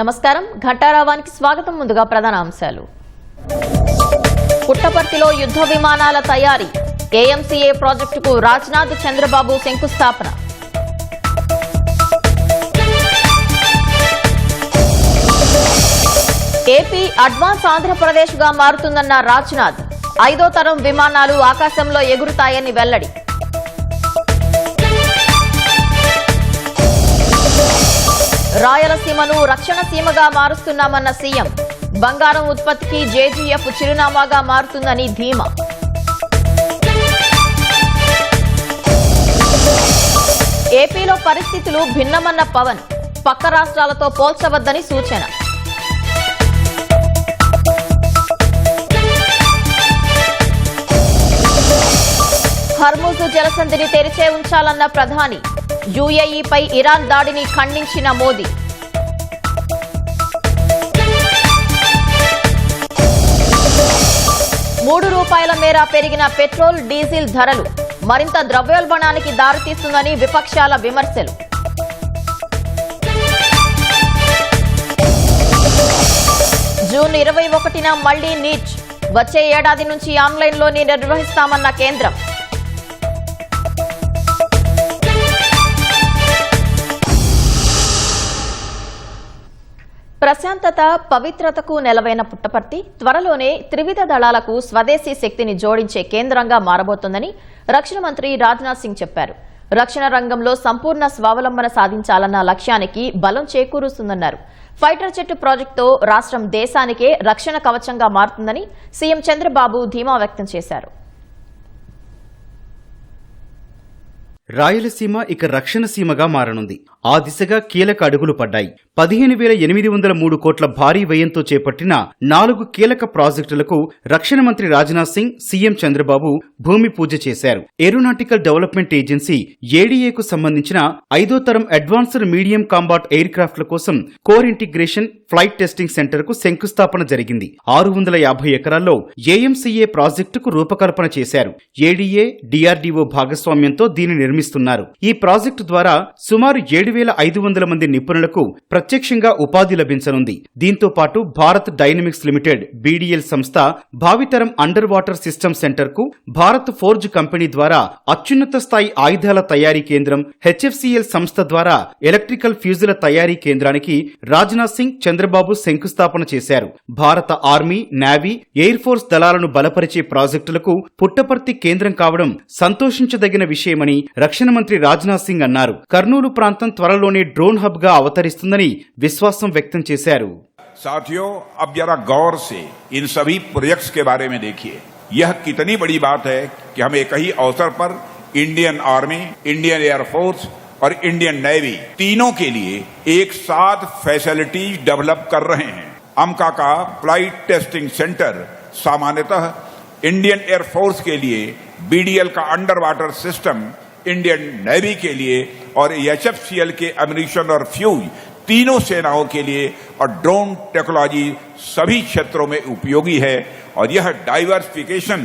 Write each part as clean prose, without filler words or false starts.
నమస్కారం ఘంటారావానికి స్వాగతం. ముందుగా ప్రధాన అంశాలు. పుట్టపర్తిలో యుద్ధ విమానాల తయారీ, ఏఎంసీఏ ప్రాజెక్టుకు రాజ్నాథ్ చంద్రబాబు శంకుస్థాపన. ఏపీ అడ్వాన్స్ ఆంధ్రప్రదేశ్గా మారుతుందన్న రాజ్నాథ్, 5వ తరం విమానాలు ఆకాశంలో ఎగురుతాయని వెల్లడి. రాయలసీమను రక్షణ సీమగా మారుస్తున్నామన్న సీఎం, బంగారం ఉత్పత్తికి జేజీఎఫ్ చిరునామాగా మారుతుందని ధీమా. ఏపీలో పరిస్థితులు భిన్నమన్న పవన్, పక్క రాష్ట్రాలతో పోల్చవద్దని సూచన. హర్ముజ్ జలసంధిని తెరిచే ఉంచాలన్న ప్రధాని, యూఏఈపై ఇరాన్ దాడిని ఖండించిన మోదీ. ₹3 మేర పెరిగిన పెట్రోల్, డీజిల్ ధరలు మరింత ద్రవ్యోల్బణానికి దారితీస్తుందని విపక్షాల విమర్శలు. జూన్ 21న మళ్లీ నీట్, వచ్చే ఏడాది నుంచి ఆన్లైన్లోనే నిర్వహిస్తామన్న కేంద్రం. ప్రశాంతత, పవిత్రతకు నెలవైన పుట్టపర్తి త్వరలోనే త్రివిధ దళాలకు స్వదేశీ శక్తిని జోడించే కేంద్రంగా మారబోతోందని రక్షణ మంత్రి రాజ్నాథ్ సింగ్ చెప్పారు. రక్షణ రంగంలో సంపూర్ణ స్వావలంబన సాధించాలన్న లక్ష్యానికి బలం చేకూరుస్తుందన్నారు. ఫైటర్ జెట్ ప్రాజెక్టుతో రాష్ట్రం దేశానికే రక్షణ కవచంగా మారుతుందని సీఎం చంద్రబాబు ధీమా వ్యక్తం చేశారు. రాయలసీమ ఇక రక్షణ సీమగా మారనుంది. ఆ దిశగా కీలక అడుగులు పడ్డాయి. 15,803 కోట్ల భారీ వ్యయంతో చేపట్టిన 4 కీలక ప్రాజెక్టులకు రక్షణ మంత్రి రాజ్నాథ్ సింగ్, సీఎం చంద్రబాబు భూమి పూజ చేశారు. ఏరోనాటికల్ డెవలప్మెంట్ ఏజెన్సీ ఏడీఏకు సంబంధించిన 5వ తరం అడ్వాన్స్డ్ మీడియం కాంబాట్ ఎయిర్ క్రాఫ్ట్ల కోసం core integration flight testing centre కు శంకుస్థాపన జరిగింది. 650 ఎకరాల్లో ఏఎంసీఏ ప్రాజెక్టుకు రూపకల్పన చేశారు. ఏడీఏ, డీఆర్డీఓ భాగస్వామ్యంతో దీన్ని నిర్మిస్తున్నారు. ఈ ప్రాజెక్టు ద్వారా సుమారు 7,500 మంది నిపుణులకు ప్రత్యక్షంగా ఉపాధి లభించనుంది. దీంతో పాటు భారత్ డైనమిక్స్ లిమిటెడ్ బీడీఎల్ సంస్థ భావితరం అండర్ వాటర్ సిస్టమ్ సెంటర్ కు, భారత్ ఫోర్జ్ కంపెనీ ద్వారా అత్యున్నత స్థాయి ఆయుధాల తయారీ కేంద్రం, హెచ్ఎఫ్సీఎల్ సంస్థ ద్వారా ఎలక్ట్రికల్ ఫ్యూజుల తయారీ కేంద్రానికి రాజ్నాథ్ సింగ్, చంద్రబాబు శంకుస్థాపన చేశారు. భారత ఆర్మీ, నేవీ, ఎయిర్ ఫోర్స్ దళాలను బలపరిచే ప్రాజెక్టులకు పుట్టపర్తి కేంద్రం కావడం సంతోషించదగిన విషయమని రక్షణ మంత్రి రాజ్నాథ్ సింగ్ అన్నారు. కర్నూలు ప్రాంతం త్వరలోనే డ్రోన్ హబ్ గా అవతరిస్తుందని విశ్వాసం వ్యక్తం చేశారు. साथियों, अब जरा गौर से इन सभी प्रोजेक्ट्स के बारे में देखिए. यह कितनी बड़ी बात है कि हम एक ही अवसर पर इंडियन आर्मी, इंडियन एयरफोर्स और इंडियन नेवी तीनों के लिए एक साथ फैसिलिटीज डेवलप कर रहे हैं. अमका का फ्लाइट टेस्टिंग सेंटर सामान्यतः इंडियन एयरफोर्स के लिए, बीडीएल का under water system Indian navy के लिए और एचएफसीएल के एम्युनिशन और फ्यूज तीनों सेनाओं के लिए और ड्रोन टेक्नोलॉजी सभी क्षेत्रों में उपयोगी है. और यह डाइवर्सिफिकेशन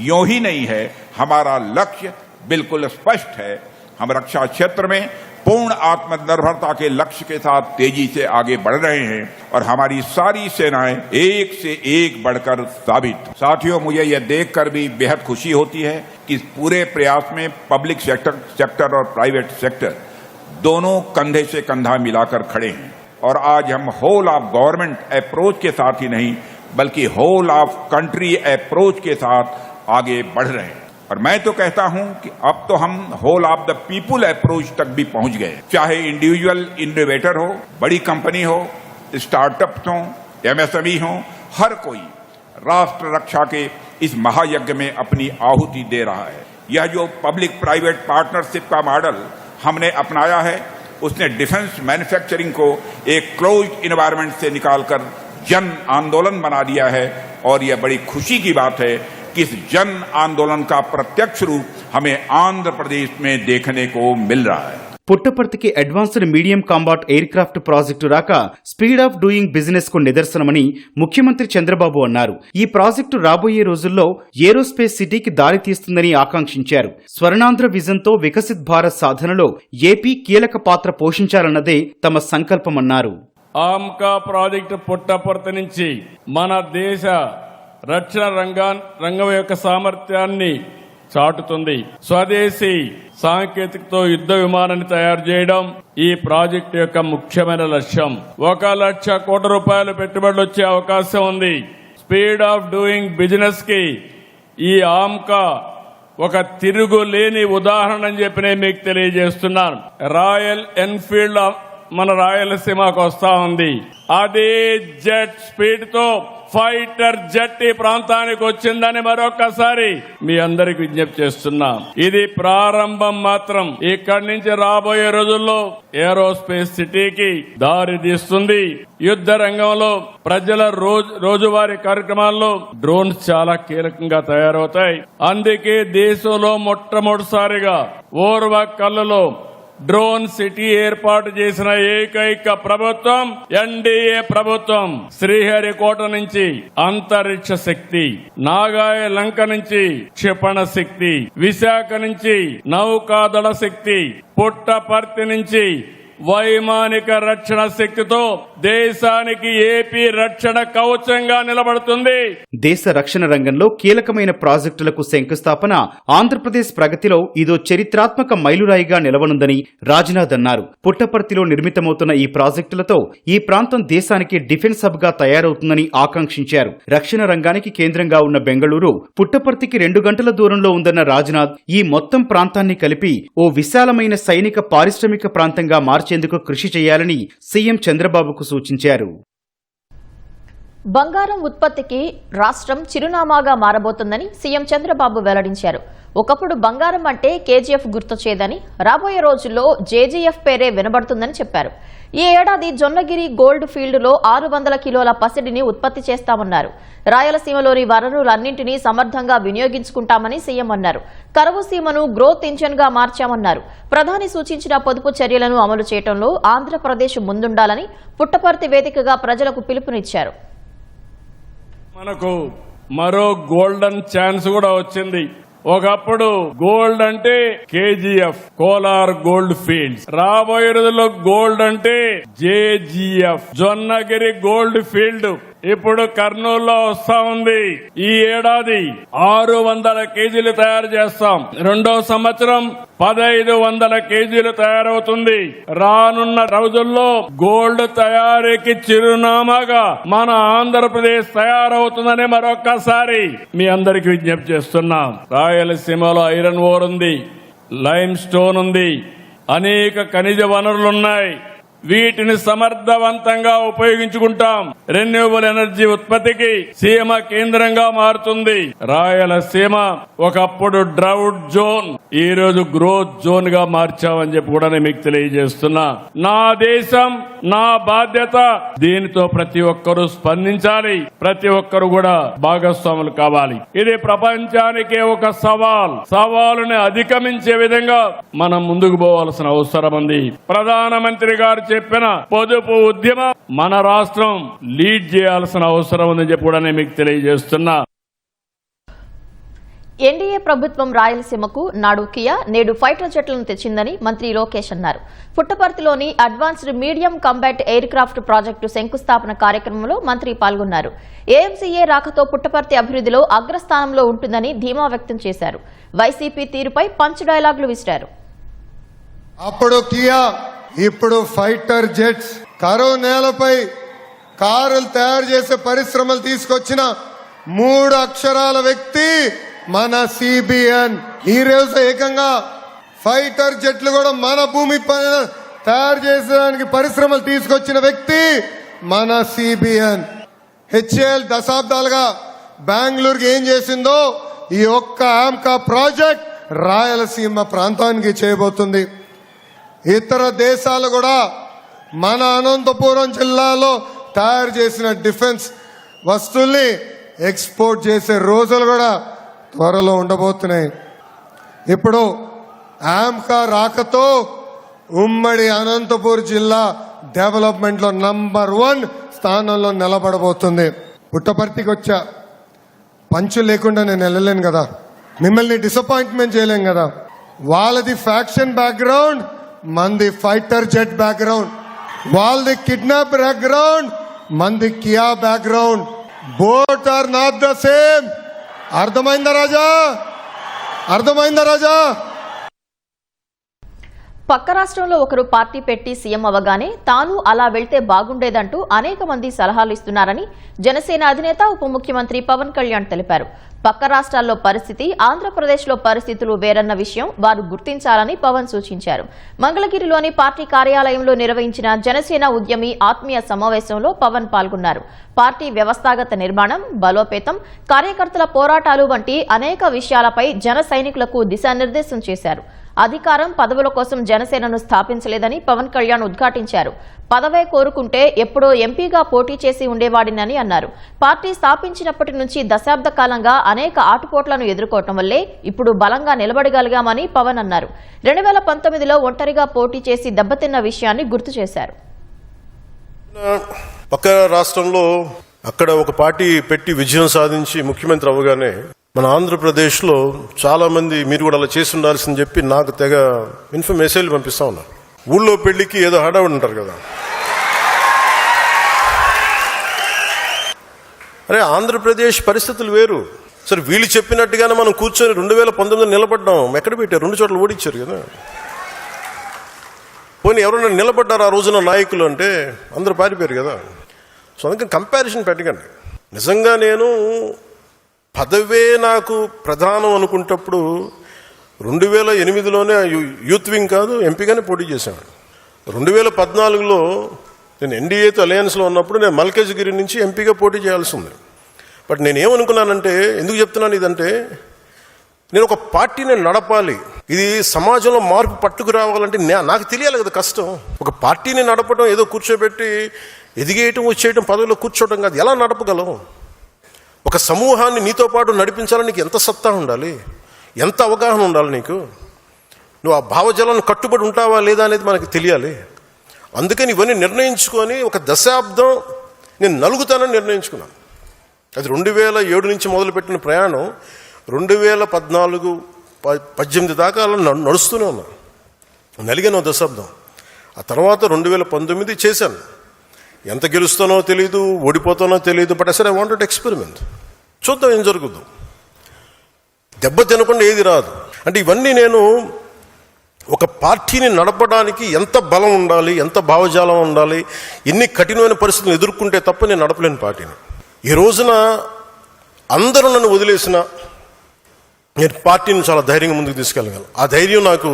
यूं ही नहीं है, हमारा लक्ष्य बिल्कुल स्पष्ट है. हम रक्षा क्षेत्र में पूर्ण आत्मनिर्भरता के लक्ष्य के साथ तेजी से आगे बढ़ रहे हैं और हमारी सारी सेनाएं एक से एक बढ़कर साबित. साथियों, मुझे यह देखकर भी बेहद खुशी होती है कि इस पूरे प्रयास में पब्लिक सेक्टर और प्राइवेट सेक्टर दोनों कंधे से कंधा मिलाकर खड़े हैं. और आज हम होल ऑफ गवर्नमेंट अप्रोच के साथ ही नहीं बल्कि होल ऑफ कंट्री अप्रोच के साथ आगे बढ़ रहे हैं. और मैं तो कहता हूं कि अब तो हम whole of the people approach तक भी पहुंच गए. चाहे इंडिविजुअल इनोवेटर हो, बड़ी कंपनी हो, स्टार्टअप्स हो, एमएसएमई हो, हर कोई राष्ट्र रक्षा के इस महायज्ञ में अपनी आहुति दे रहा है. यह जो पब्लिक प्राइवेट पार्टनरशिप का मॉडल हमने अपनाया है, उसने डिफेंस मैन्युफैक्चरिंग को एक क्लोज इन्वायरमेंट से निकालकर जन आंदोलन बना दिया है. और यह बड़ी खुशी की बात है कि इस जन आंदोलन का प्रत्यक्ष रूप हमें आंध्र प्रदेश में देखने को मिल रहा है. పుట్టపర్తికి advanced medium combat aircraft project రాక స్పీడ్ ఆఫ్ డూయింగ్ బిజినెస్ కు నిదర్శనమని ముఖ్యమంత్రి చంద్రబాబు అన్నారు. ఈ ప్రాజెక్టు రాబోయే రోజుల్లో ఏరోస్పేస్ సిటీకి దారి తీస్తుందని ఆకాంక్షించారు. స్వర్ణాంధ్ర విజన్ తో వికసిత్ భారత్ సాధనలో ఏపీ కీలక పాత్ర పోషించాలన్నదే తమ సంకల్పమన్నారు. ఆమ్కా ప్రాజెక్టు పుట్టపర్తి నుంచి మన దేశ రక్షణ రంగం యొక్క సామర్థ్యాన్ని చాటుతుంది. స్వదేశీ సాంకేతికతో యుద్ధ విమానాన్ని తయారు చేయడం ఈ ప్రాజెక్టు యొక్క ముఖ్యమైన లక్ష్యం. 1,00,000 కోట్ల రూపాయలు పెట్టుబడులు వచ్చే అవకాశం ఉంది. స్పీడ్ ఆఫ్ డూయింగ్ బిజినెస్ కి ఈ ఆమ్కా ఒక తిరుగులేని ఉదాహరణ అని చెప్పి నేను మీకు తెలియజేస్తున్నాను. రాయల్ ఎన్ఫీల్డ్ మన రాయలసీమకు వస్తా ఉంది. అదే జెట్ స్పీడ్ తో ఫైటర్ జెట్ ఈ ప్రాంతానికి వచ్చిందని మరొకసారి మీ అందరికి విజ్ఞప్తి చేస్తున్నా. ఇది ప్రారంభం మాత్రం. ఇక్కడి నుంచి రాబోయే రోజుల్లో ఏరోస్పేస్ సిటీకి దారి తీస్తుంది. యుద్ధ రంగంలో ప్రజల రోజువారీ కార్యక్రమాల్లో డ్రోన్స్ చాలా కీలకంగా తయారవుతాయి. అందుకే దేశంలో మొట్టమొదటిసారిగా ఓర్వ కళ్ళలో డ్రోన్ సిటీ ఏర్పాటు చేసిన ఏకైక ప్రభుత్వం ఎన్డీఏ ప్రభుత్వం. శ్రీహరికోట నుంచి అంతరిక్ష శక్తి, నాగాయ లంక నుంచి క్షిపణ శక్తి, విశాఖ నుంచి నౌకాదళ శక్తి, పుట్టపర్తి నుంచి వైమానిక రక్షణ శక్తితో దేశానికి ఏపీ రక్షణ కవచంగా నిలబడుతుంది. దేశ రక్షణ రంగంలో కీలకమైన ప్రాజెక్టులకు శంకుస్థాపన ఆంధ్రప్రదేశ్ ప్రగతిలో ఇదో చరిత్రాత్మక మైలురాయిగా నిలవనుందని రాజ్నాథ్ అన్నారు. పుట్టపర్తిలో నిర్మితమవుతున్న ఈ ప్రాజెక్టులతో ఈ ప్రాంతం దేశానికి డిఫెన్స్ హబ్ గా తయారవుతుందని ఆకాంక్షించారు. రక్షణ రంగానికి కేంద్రంగా ఉన్న బెంగళూరు పుట్టపర్తికి 2 గంటల దూరంలో ఉందన్న రాజ్నాథ్ ఈ మొత్తం ప్రాంతాన్ని కలిపి ఓ విశాలమైన సైనిక పారిశ్రామిక ప్రాంతంగా మార్చేందుకు కృషి చేయాలని సీఎం చంద్రబాబుకు సూచించారు. బంగారం ఉత్పత్తికి రాష్ట్రం చిరునామాగా మారబోతుందని సీఎం చంద్రబాబు వెల్లడించారు. ఒకప్పుడు బంగారం అంటే కేజీఎఫ్ గుర్తొచ్చేదని, రాబోయే రోజుల్లో జేజీఎఫ్ పేరే వినబడుతుందని చెప్పారు. ఈ ఏడాది జొన్నగిరి గోల్డ్ ఫీల్డ్ లో 600 కిలోల పసిడిని ఉత్పత్తి చేస్తామన్నారు. రాయలసీమలోని వనరులన్నింటినీ సమర్థంగా వినియోగించుకుంటామని సీఎం అన్నారు. కరువు సీమను గ్రోత్ ఇంజన్ గా మార్చామన్నారు. ప్రధాని సూచించిన పొదుపు చర్యలను అమలు చేయడంలో ఆంధ్రప్రదేశ్ ముందుండాలని పుట్టపర్తి వేదికగా ప్రజలకు పిలుపునిచ్చారు. మనకు మరో గోల్డెన్ ఛాన్స్ కూడా వచ్చింది. ఒకప్పుడు గోల్డ్ అంటే కేజీఎఫ్, కోలార్ గోల్డ్ ఫీల్డ్స్. రాబోయే రోజుల్లో గోల్డ్ అంటే జేజీఎఫ్, జొన్నగిరి గోల్డ్ ఫీల్డ్. ఇప్పుడు కర్నూలులో వస్తా ఉంది. ఈ ఏడాది 600 కేజీలు తయారు చేస్తాం. 2వ సంవత్సరం 1500 కేజీలు తయారవుతుంది. రానున్న రోజుల్లో గోల్డ్ తయారీకి చిరునామాగా మన ఆంధ్రప్రదేశ్ తయారవుతుందని మరొక్కసారి మీ అందరికి విజ్ఞప్తి చేస్తున్నాం. రాయలసీమలో ఐరన్ ఓర్ ఉంది, లైమ్ స్టోన్ ఉంది, అనేక ఖనిజ వనరులున్నాయి. వీటిని సమర్థవంతంగా ఉపయోగించుకుంటాం. రెన్యూవబుల్ ఎనర్జీ ఉత్పత్తికి సీమ కేంద్రంగా మారుతుంది. రాయలసీమ ఒకప్పుడు డ్రౌట్ జోన్, ఈ రోజు గ్రోత్ జోన్ గా మార్చామని చెప్పి కూడా నేను మీకు తెలియజేస్తున్నా. నా దేశం, నా బాధ్యత. దీనితో ప్రతి ఒక్కరూ స్పందించాలి. ప్రతి ఒక్కరు కూడా భాగస్వాములు కావాలి. ఇది ప్రపంచానికే ఒక సవాలుని అధిగమించే విధంగా మనం ముందుకు పోవాల్సిన అవసరం ఉంది. ప్రధానమంత్రి గారు చెప్పిన పొదుపు ఉద్యమం మన రాష్ట్రం లీడ్ చేయాల్సిన అవసరం ఉందని చెప్పి కూడా నేను మీకు తెలియజేస్తున్నా. ఎన్డీఏ ప్రభుత్వం రాయలసీమకు నాడు కియా, నేడు ఫైటర్ జెట్లను తెచ్చిందని మంత్రి లోకేష్ అన్నారు. పుట్టపర్తిలోని advanced medium combat aircraft project శంకుస్థాపన కార్యక్రమంలో మంత్రి పాల్గొన్నారు. ఏఎంసీఏ రాకతో పుట్టపర్తి అభివృద్ధిలో అగ్రస్థానంలో ఉంటుందని ధీమా వ్యక్తం చేశారు. వైసీపీ తీరుపై పంచ్ డైలాగులు విసిరారు. అప్పుడు కియా, ఇప్పుడు ఫైటర్ జెట్స్. కరువు నేలపై కారులు తయారు చేసే పరిశ్రమలు తీసుకొచ్చిన 3 అక్షరాల వ్యక్తి మన సిబిఎన్. ఈ రోజు ఏకంగా ఫైటర్ జెట్లు కూడా మన భూమి పైన తయారు చేసేదానికి పరిశ్రమలు తీసుకొచ్చిన వ్యక్తి మన సిబిఎన్. హెచ్ఏఎల్ దశాబ్దాలుగా బెంగళూరుకి ఏం చేసిందో ఈ ఒక్క ఆమ్కా ప్రాజెక్ట్ రాయలసీమ ప్రాంతానికి చేయబోతుంది. ఇతర దేశాలు కూడా మన అనంతపురం జిల్లాలో తయారు చేసిన డిఫెన్స్ వస్తువుల్ని ఎక్స్పోర్ట్ చేసే రోజులు కూడా త్వరలో ఉండబోతున్నాయి. ఇప్పుడు ఆమ్కా రాకతో ఉమ్మడి అనంతపూర్ జిల్లా డెవలప్మెంట్ లో నంబర్ 1 స్థానంలో నిలబడబోతుంది. పుట్టపర్తికి వచ్చా, పంచు లేకుండా నేను వెళ్ళలేను కదా, మిమ్మల్ని డిసప్పాయింట్మెంట్ చేయలేం కదా. వాళ్ళది ఫ్యాక్షన్ బ్యాక్గ్రౌండ్, మంది ఫైటర్ జెట్ బ్యాక్గ్రౌండ్. వాళ్ళది కిడ్నాప్ బ్యాక్గ్రౌండ్, మంది కియా background. Both are not the same. అర్థమైందా రాజా? అర్థమైందా రాజా? పక్క రాష్ట్రంలో ఒకరు పార్టీ పెట్టి సీఎం అవ్వగానే తాను అలా వెళ్తే బాగుండేదంటూ అనేక మంది సలహాలు ఇస్తున్నారని జనసేన అధినేత ఉప ముఖ్యమంత్రి పవన్ కళ్యాణ్ తెలిపారు. పక్క రాష్ట్రాల్లో పరిస్థితి, ఆంధ్రప్రదేశ్లో పరిస్థితులు వేరన్న విషయం వారు గుర్తించాలని పవన్ సూచించారు. మంగళగిరిలోని పార్టీ కార్యాలయంలో నిర్వహించిన జనసేన ఉద్యమి ఆత్మీయ సమావేశంలో పవన్ పాల్గొన్నారు. పార్టీ వ్యవస్థాగత నిర్మాణం, బలోపేతం, కార్యకర్తల పోరాటాలు వంటి అనేక విషయాలపై జన సైనికులకు దిశానిర్దేశం చేశారు. అధికారం, పదవుల కోసం జనసేనను స్థాపించలేదని పవన్ కళ్యాణ్ ఉద్ఘాటించారు. పదవే కోరుకుంటే ఎప్పుడో ఎంపీగా పోటీ చేసి ఉండేవాడినని అన్నారు. పార్టీ స్థాపించినప్పటి నుంచి దశాబ్ద కాలంగా అనేక ఆటుపోట్లను ఎదుర్కోవటం వల్లే ఇప్పుడు బలంగా నిలబడగలిగామని పవన్ అన్నారు. 2019లో ఒంటరిగా పోటీ చేసి దెబ్బతిన్న విషయాన్ని గుర్తు చేశారు. పక్క రాష్ట్రంలో అక్కడ ఒక పార్టీ పెట్టి విజయం సాధించి ముఖ్యమంత్రి అవ్వగానే మన ఆంధ్రప్రదేశ్లో చాలా మంది మీరు కూడా అలా చేసి ఉండాల్సిందని చెప్పి నాకు తెగ మెసేజ్లు పంపిస్తా ఉన్నారు. ఊళ్ళో పెళ్లికి ఏదో హడావుడి ఉంటారు కదా, అరే ఆంధ్రప్రదేశ్ పరిస్థితులు వేరు. సరే వీళ్ళు చెప్పినట్టుగానే మనం కూర్చొని 2019 నిలబడ్డాం. ఎక్కడ పెట్టారు? 2 చోట్ల ఓడించారు కదా. పోనీ ఎవరైనా నిలబడ్డారు ఆ రోజున నాయకులు అంటే అందరూ పారిపోయారు కదా. సో అందుకని కంపారిజన్ పెట్టకండి. నిజంగా నేను పదవే నాకు ప్రధానం అనుకుంటప్పుడు 2008లోనే యూత్ వింగ్ కాదు ఎంపీగానే పోటీ చేశాను. 2014లో నేను ఎన్డీఏతో అలయన్స్లో ఉన్నప్పుడు నేను మల్కాజ్గిరి నుంచి ఎంపీగా పోటీ చేయాల్సి ఉంది. బట్ నేనేమనుకున్నానంటే, ఎందుకు చెప్తున్నాను ఇదంటే, నేను ఒక పార్టీని నడపాలి, ఇది సమాజంలో మార్పు పట్టుకు రావాలంటే నాకు తెలియాలి కదా కష్టం. ఒక పార్టీని నడపడం ఏదో కూర్చోబెట్టి ఎదిగేయటం వచ్చేయటం పదవిలో కూర్చోవటం కాదు. ఎలా నడపగలవు? ఒక సమూహాన్ని నీతో పాటు నడిపించాలని నీకు ఎంత సత్తా ఉండాలి, ఎంత అవగాహన ఉండాలి నీకు. నువ్వు ఆ భావజాలను కట్టుబడి ఉంటావా లేదా అనేది మనకు తెలియాలి. అందుకని ఇవన్నీ నిర్ణయించుకొని ఒక దశాబ్దం నేను నలుగుతానని నిర్ణయించుకున్నాను. అది 2007 నుంచి మొదలుపెట్టిన ప్రయాణం 2014-18 దాకా నడుస్తూనే ఉన్నాను. నలిగాను దశాబ్దం. ఆ తర్వాత 2019 చేశాను. ఎంత గెలుస్తానో తెలియదు, ఓడిపోతానో తెలియదు. బట్ అసలు ఐ వాంటెడ్ ఎక్స్పెరిమెంట్. చూద్దాం ఏం జరుగుద్దు. దెబ్బ తినకుండా ఏది రాదు. అంటే ఇవన్నీ నేను ఒక పార్టీని నడపడానికి ఎంత బలం ఉండాలి, ఎంత భావజాలం ఉండాలి, ఎన్ని కఠినమైన పరిస్థితులను ఎదుర్కొంటే తప్ప నేను నడపలేని పార్టీని. ఈ రోజున అందరూ నన్ను వదిలేసిన నేను పార్టీని చాలా ధైర్యంగా ముందుకు తీసుకెళ్ళగలను. ఆ ధైర్యం నాకు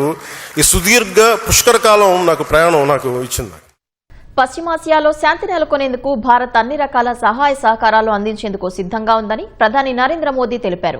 ఈ సుదీర్ఘ పుష్కర కాలం నాకు ప్రయాణం నాకు ఇచ్చింది. పశ్చిమాసియాలో శాంతి నెలకొనేందుకు భారత్ అన్ని రకాల సహాయ సహకారాలు అందించేందుకు సిద్దంగా ఉందని ప్రధాని నరేంద్ర మోదీ తెలిపారు.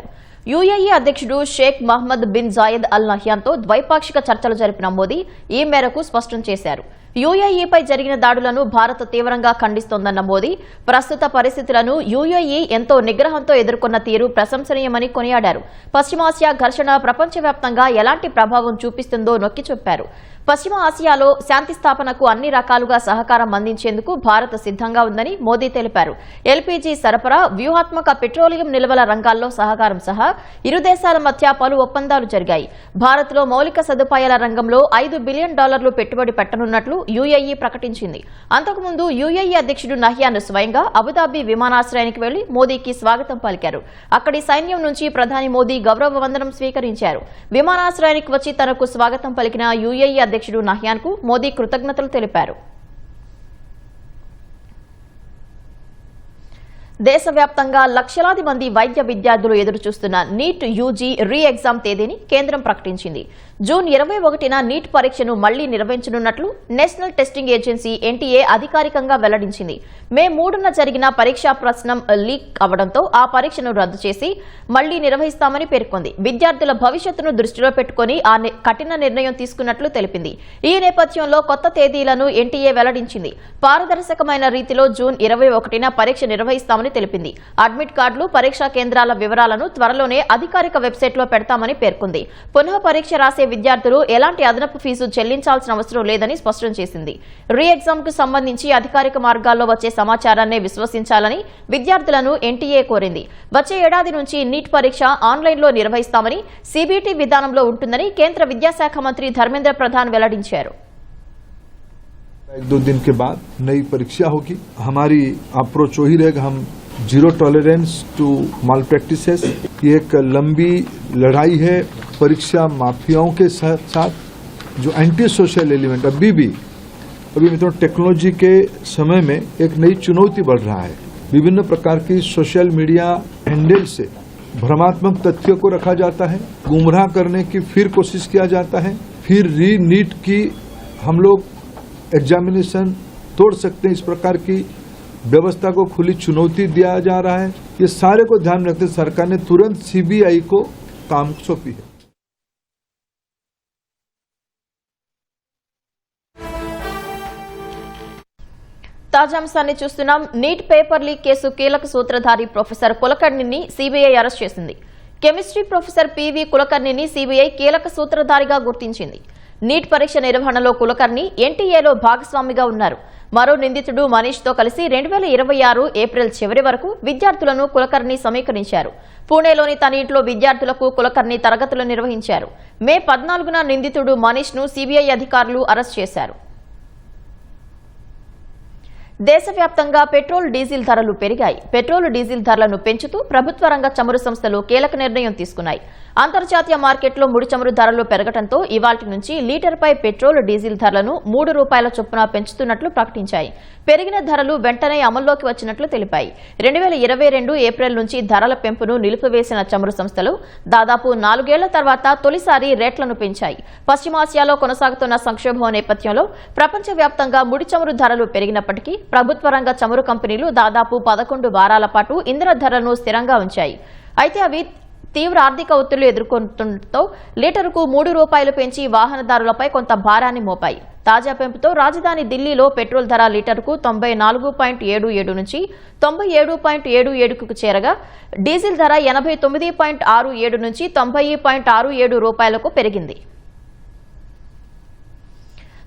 యుఏఈ అధ్యక్షుడు షేక్ మహ్మద్ బిన్ జాయద్ అల్ నహ్యాన్తో ద్వైపాక్షిక చర్చలు జరిపిన మోదీ ఈ మేరకు స్పష్టం చేశారు. యుఏఈపై జరిగిన దాడులను భారత్ తీవ్రంగా ఖండిస్తోందన్న మోదీ ప్రస్తుత పరిస్థితులను యుఏఈ ఎంతో నిగ్రహంతో ఎదుర్కొన్న తీరు ప్రశంసనీయమని కొనియాడారు. పశ్చిమాసియా ఘర్షణ ప్రపంచవ్యాప్తంగా ఎలాంటి ప్రభావం చూపిస్తుందో నొక్కి చెప్పారు. పశ్చిమ ఆసియాలో శాంతి స్థాపనకు అన్ని రకాలుగా సహకారం అందించేందుకు భారత్ సిద్దంగా ఉందని మోదీ తెలిపారు. ఎల్పీజీ సరఫరా, వ్యూహాత్మక పెట్రోలియం నిల్వల రంగాల్లో సహకారం సహా ఇరు దేశాల మధ్య పలు ఒప్పందాలు జరిగాయి. భారత్లో మౌలిక సదుపాయాల రంగంలో $5 బిలియన్ పెట్టుబడి పెట్టనున్నట్లు యుఏఈ ప్రకటించింది. అంతకుముందు యుఏఈ అధ్యక్షుడు నహ్యాన్ స్వయంగా అబుదాబి విమానాశ్రయానికి వెళ్లి మోదీకి స్వాగతం పలికారు. అక్కడి సైన్యం నుంచి ప్రధాని మోదీ గౌరవ వందనం స్వీకరించారు. విమానాశ్రయానికి వచ్చి తనకు స్వాగతం పలికిన యుఏఈ అధ్యక్షుడు నహ్యాన్ కు మోదీ కృతజ్ఞతలు తెలిపారు. దేశవ్యాప్తంగా లక్షలాది మంది వైద్య విద్యార్థులు ఎదురుచూస్తున్న నీట్ యూజీ రీ ఎగ్జామ్ తేదీని కేంద్రం ప్రకటించింది. జూన్ 21న నీట్ పరీక్షను మళ్లీ నిర్వహించనున్నట్లు నేషనల్ టెస్టింగ్ ఏజెన్సీ ఎన్టీఏ అధికారికంగా వెల్లడించింది. మే 3న జరిగిన పరీక్షా ప్రశ్నం లీక్ అవడంతో ఆ పరీక్షను రద్దు చేసి మళ్లీ నిర్వహిస్తామని పేర్కొంది. విద్యార్థుల భవిష్యత్తును దృష్టిలో పెట్టుకుని ఆ కఠిన నిర్ణయం తీసుకున్నట్లు తెలిపింది. ఈ నేపథ్యంలో కొత్త తేదీలను ఎన్టీఏ వెల్లడించింది. పారదర్శకమైన రీతిలో జూన్ 21న పరీక్ష నిర్వహిస్తామని తెలిపింది. అడ్మిట్ కార్డులు, పరీక్షా కేంద్రాల వివరాలను త్వరలోనే అధికారిక వెబ్సైట్లో పెడతామని పేర్కొంది. పునః పరీక్ష రాసే విద్యార్థులు ఎలాంటి అదనపు ఫీజు చెల్లించాల్సిన అవసరం లేదని స్పష్టం చేసింది. రీ ఎగ్జామ్ కు సంబంధించి అధికారిక మార్గాల్లో వచ్చే సమాచారాన్ని విశ్వసించాలని విద్యార్థులను ఎన్టీఏ కోరింది. వచ్చే ఏడాది నుంచి నీట్ పరీక్ష ఆన్లైన్లో నిర్వహిస్తామని, సీబీటీ విధానంలో ఉంటుందని కేంద్ర విద్యాశాఖ మంత్రి ధర్మేంద్ర ప్రధాన్ వెల్లడించారు. एक दो दिन के बाद नई परीक्षा होगी। हमारी अप्रोच वही रहेगा, हम zero tolerance to malpractices. ये एक लंबी लड़ाई है परीक्षा माफियाओं के साथ, जो एंटी सोशल एलिमेंट अभी मित्रों टेक्नोलॉजी के समय में एक नई चुनौती बढ़ रहा है। विभिन्न प्रकार की सोशल मीडिया हैंडल से भ्रमात्मक तथ्यों को रखा जाता है, गुमराह करने की फिर कोशिश किया जाता है, फिर नीट की हम लोग एग्जामिनेशन तोड़ सकते हैं, इस प्रकार की व्यवस्था को खुली चुनौती दिया जा रहा है। ये सारे को ध्यान रखते सरकार ने तुरंत सीबीआई को काम सौंपी है। తాజా అంశాన్ని చూస్తున్నాం. నీట్ పేపర్ లీక్ కేసు కీలక సూత్రధారి ప్రొఫెసర్ కులకర్ణిని సీబీఐ అరెస్ట్ చేసింది. కెమిస్ట్రీ ప్రొఫెసర్ పివి కులకర్ణిని సీబీఐ కీలక సూత్రధారిగా గుర్తించింది. నీట్ పరీక్ష నిర్వహణలో కులకర్ణి ఎన్టీఏలో భాగస్వామిగా ఉన్నారు. మరో నిందితుడు మనీష్ తో కలిసి 2026 ఏప్రిల్ చివరి వరకు విద్యార్థులను కులకర్ణి సమీకరించారు. పూణేలోని తన ఇంట్లో విద్యార్థులకు కులకర్ణి తరగతులు నిర్వహించారు. మే 14న నిందితుడు మనీష్ ను సీబీఐ అధికారులు అరెస్ట్ చేశారు. దేశవ్యాప్తంగా పెట్రోల్ డీజిల్ ధరలు పెరిగాయి. పెట్రోల్ డీజిల్ ధరలను పెంచుతూ ప్రభుత్వ రంగ చమురు సంస్థలు కీలక నిర్ణయం తీసుకున్నాయి. అంతర్జాతీయ మార్కెట్లో ముడి చమురు ధరలు పెరగడంతో ఇవాల్టి నుంచి లీటర్పై పెట్రోల్ డీజిల్ ధరలను ₹3 చొప్పున పెంచుతున్నట్లు ప్రకటించాయి. పెరిగిన ధరలు వెంటనే అమల్లోకి వచ్చినట్లు తెలిపాయి. 2022 ఏప్రిల్ నుంచి ధరల పెంపును నిలిపివేసిన చమురు సంస్థలు దాదాపు 4 ఏళ్ల తర్వాత తొలిసారి రేట్లను పెంచాయి. పశ్చిమాసియాలో కొనసాగుతున్న సంక్షోభం నేపథ్యంలో ప్రపంచవ్యాప్తంగా ముడి చమురు ధరలు పెరిగినప్పటికీ ప్రభుత్వ రంగ చమురు కంపెనీలు దాదాపు 11 వారాల పాటు ఇంధన ధరలను స్థిరంగా ఉంచాయి. అయితే అవి తీవ్ర ఆర్థిక ఒత్తిళ్లు ఎదుర్కొంటుండటంతో లీటరుకు ₹3 పెంచి వాహనదారులపై కొంత భారాన్ని మోపాయి. తాజా పెంపుతో రాజధాని ఢిల్లీలో పెట్రోల్ ధర లీటరుకు 94.77 నుంచి 97.77కు చేరగా డీజిల్ ధర 89.67 నుంచి 90.67 రూపాయలకు పెరిగింది.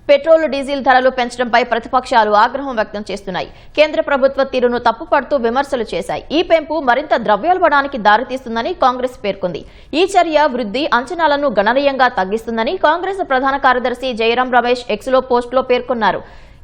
పెట్రోల్ డీజిల్ ధరలు పెంచడంపై ప్రతిపక్షాలు ఆగ్రహం వ్యక్తం చేస్తున్నాయి. కేంద్ర ప్రభుత్వ తీరును తప్పుపడుతూ విమర్శలు చేశాయి. ఈ పెంపు మరింత ద్రవ్యోల్బణానికి దారితీస్తుందని కాంగ్రెస్ పేర్కొంది. ఈ చర్య వృద్ధి అంచనాలను గణనీయంగా తగ్గిస్తుందని కాంగ్రెస్ ప్రధాన కార్యదర్శి జయరాం రమేష్ ఎక్స్లో పోస్టులో పేర్కొన్నారు.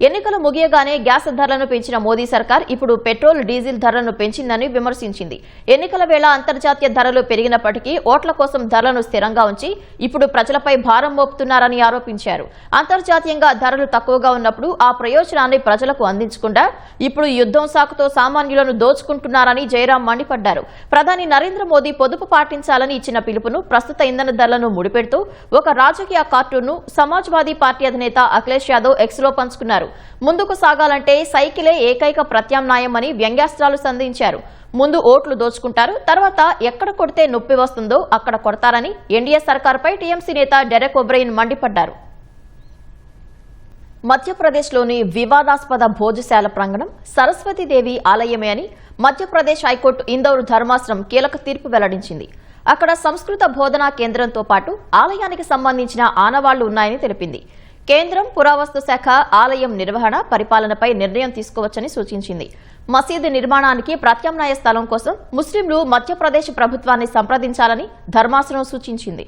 ఎన్నికలు ముగియగానే గ్యాస్ ధరలను పెంచిన మోదీ సర్కార్ ఇప్పుడు పెట్రోల్ డీజిల్ ధరలను పెంచిందని విమర్శించింది. ఎన్నికల వేళ అంతర్జాతీయ ధరలు పెరిగినప్పటికీ ఓట్ల కోసం ధరలను స్థిరంగా ఉంచి ఇప్పుడు ప్రజలపై భారం మోపుతున్నారని ఆరోపించారు. అంతర్జాతీయంగా ధరలు తక్కువగా ఉన్నప్పుడు ఆ ప్రయోజనాన్ని ప్రజలకు అందించకుండా ఇప్పుడు యుద్ధం సాకుతో సామాన్యులను దోచుకుంటున్నారని జయరాం మండిపడ్డారు. ప్రధాని నరేంద్ర మోదీ పొదుపు పాటించాలని ఇచ్చిన పిలుపును ప్రస్తుత ఇంధన ధరలను ముడిపెడుతూ ఒక రాజకీయ కార్టూన్ను సమాజ్వాదీ పార్టీ అధినేత అఖిలేష్ యాదవ్ ఎక్స్లో పంచుకున్నారు. ముందుకు సాగాలంటే సైకిలే ఏకైక ప్రత్యామ్నాయమని వ్యంగ్యాస్త్రాలు సంధించారు. ముందు ఓట్లు దోచుకుంటారు, తర్వాత ఎక్కడ కొడితే నొప్పి వస్తుందో అక్కడ కొడతారని ఎన్డీఏ సర్కార్పై టీఎంసీ నేత డెరెక్ ఒబ్రెయిన్ మండిపడ్డారు. మధ్యప్రదేశ్లోని వివాదాస్పద భోజశాల ప్రాంగణం సరస్వతీదేవి ఆలయమే అని మధ్యప్రదేశ్ హైకోర్టు ఇందౌర్ ధర్మాసనం కీలక తీర్పు వెల్లడించింది. అక్కడ సంస్కృత బోధనా కేంద్రంతో పాటు ఆలయానికి సంబంధించిన ఆనవాళ్లు ఉన్నాయని తెలిపింది. కేంద్రం పురావస్తు శాఖ ఆలయం నిర్వహణ పరిపాలనపై నిర్ణయం తీసుకోవచ్చని సూచించింది. మసీదు నిర్మాణానికి ప్రత్యామ్నాయ స్థలం కోసం ముస్లింలు మధ్యప్రదేశ్ ప్రభుత్వాన్ని సంప్రదించాలని ధర్మాసనం సూచించింది.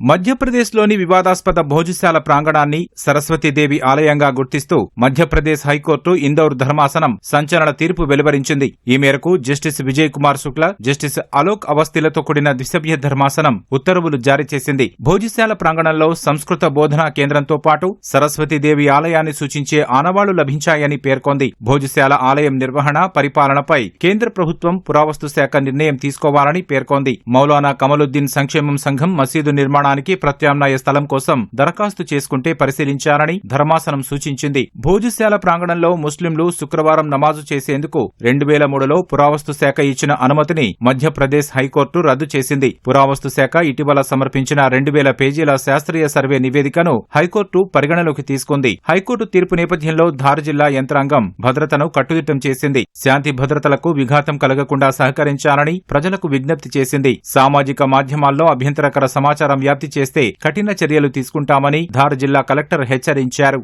మధ్యప్రదేశ్లోని వివాదాస్పద భోజశాల ప్రాంగణాన్ని సరస్వతీదేవి ఆలయంగా గుర్తిస్తూ మధ్యప్రదేశ్ హైకోర్టు ఇందౌర్ ధర్మాసనం సంచలన తీర్పు వెలువరించింది. ఈ మేరకు జస్టిస్ విజయ్ కుమార్ శుక్లా, జస్టిస్ అలోక్ అవస్థిలతో కూడిన ద్విసభ్య ధర్మాసనం ఉత్తర్వులు జారీ చేసింది. భోజశాల ప్రాంగణంలో సంస్కృత బోధనా కేంద్రంతో పాటు సరస్వతీదేవి ఆలయాన్ని సూచించే ఆనవాళ్లు లభించాయని పేర్కొంది. భోజశాల ఆలయం నిర్వహణ పరిపాలనపై కేంద్ర ప్రభుత్వం పురావస్తు శాఖ నిర్ణయం తీసుకోవాలని పేర్కొంది. మౌలానా కమలుద్దీన్ సంక్షేమం సంఘం మసీదు నిర్మాణ ప్రత్యామ్నాయ స్థలం కోసం దరఖాస్తు చేసుకుంటే పరిశీలించాలని ధర్మాసనం సూచించింది. భోజశాల ప్రాంగణంలో ముస్లింలు శుక్రవారం నమాజు చేసేందుకు 2003లో పురావస్తు శాఖ ఇచ్చిన అనుమతిని మధ్యప్రదేశ్ హైకోర్టు రద్దు చేసింది. పురావస్తు శాఖ ఇటీవల సమర్పించిన 2000 పేజీల శాస్త్రీయ సర్వే నివేదికను హైకోర్టు పరిగణలోకి తీసుకుంది. హైకోర్టు తీర్పు నేపథ్యంలో ధార్ జిల్లా యంత్రాంగం భద్రతను కట్టుదిట్టం చేసింది. శాంతి భద్రతలకు విఘాతం కలగకుండా సహకరించాలని ప్రజలకు విజ్ఞప్తి చేసింది. సామాజిక మాధ్యమాల్లో అభ్యంతరకర సమాచారం వ్యాప్తి చేస్తే కఠిన చర్యలు తీసుకుంటామని ధార్ జిల్లా కలెక్టర్ హెచ్చరించారు.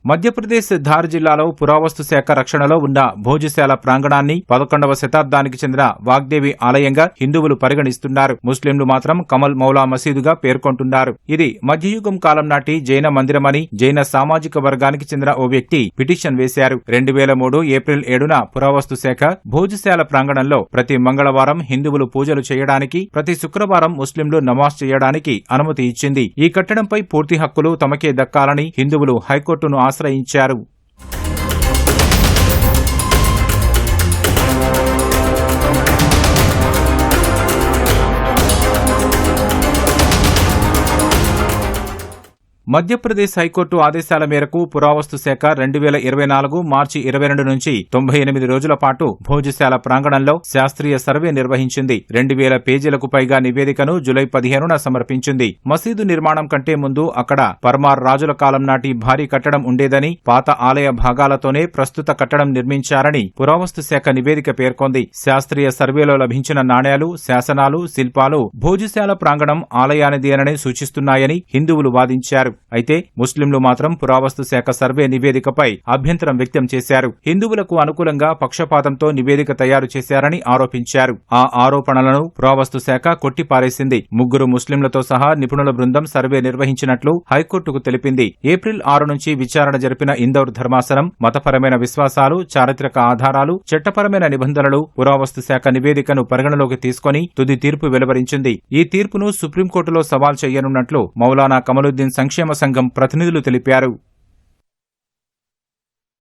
మధ్యప్రదేశ్ ధార్ జిల్లాలో పురావస్తు శాఖ రక్షణలో ఉన్న భోజశాల ప్రాంగణాన్ని 11వ శతాబ్దానికి చెందిన వాగ్దేవి ఆలయంగా హిందువులు పరిగణిస్తున్నారు. ముస్లింలు మాత్రం కమల్ మౌలా మసీదుగా పేర్కొంటున్నారు. ఇది మధ్యయుగం కాలం నాటి జైన మందిరమని జైన సామాజిక వర్గానికి చెందిన ఓ వ్యక్తి పిటిషన్ వేశారు. 2003 ఏప్రిల్ 7న పురావస్తు శాఖ భోజశాల ప్రాంగణంలో ప్రతి మంగళవారం హిందువులు పూజలు చేయడానికి, ప్రతి శుక్రవారం ముస్లింలు నమాజ్ చేయడానికి అనుమతి ఇచ్చింది. ఈ కట్టడంపై పూర్తి హక్కులు తమకే దక్కాలని హిందువులు హైకోర్టును ఆశ్రయించారు. మధ్యప్రదేశ్ హైకోర్టు ఆదేశాల మేరకు పురావస్తు శాఖ 2024 మార్చి 22 నుంచి 98 రోజుల పాటు భోజశాల ప్రాంగణంలో శాస్త్రీయ సర్వే నిర్వహించింది. 2000 పేజీలకు పైగా నివేదికను జులై 15న సమర్పించింది. మసీదు నిర్మాణం కంటే ముందు అక్కడ పర్మార్ రాజుల కాలం నాటి భారీ కట్టడం ఉండేదని, పాత ఆలయ భాగాలతోనే ప్రస్తుత కట్టడం నిర్మించారని పురావస్తు శాఖ నివేదిక పేర్కొంది. శాస్త్రీయ సర్వేలో లభించిన నాణేలు, శాసనాలు, శిల్పాలు భోజశాల ప్రాంగణం ఆలయానిదేనని సూచిస్తున్నాయని హిందువులు వాదించారు. అయితే ముస్లింలు మాత్రం పురావస్తు శాఖ సర్వే నివేదికపై అభ్యంతరం వ్యక్తం చేశారు. హిందువులకు అనుకూలంగా పక్షపాతంతో నివేదిక తయారు చేశారని ఆరోపించారు. ఆ ఆరోపణలను పురావస్తు శాఖ కొట్టిపారేసింది. 3 ముస్లింలతో సహా నిపుణుల బృందం సర్వే నిర్వహించినట్లు హైకోర్టుకు తెలిపింది. ఏప్రిల్ 6 నుంచి విచారణ జరిపిన ఇందౌర్ ధర్మాసనం మతపరమైన విశ్వాసాలు, చారిత్రక ఆధారాలు, చట్టపరమైన నిబంధనలు పురావస్తు శాఖ నివేదికను పరిగణలోకి తీసుకుని తుది తీర్పు వెలువరించింది. ఈ తీర్పును సుప్రీంకోర్టులో సవాల్ చేయనున్నట్లు మౌలానా కమలుద్దీన్ సంక్షేమ సంఘం ప్రతినిధులు తెలిపారు.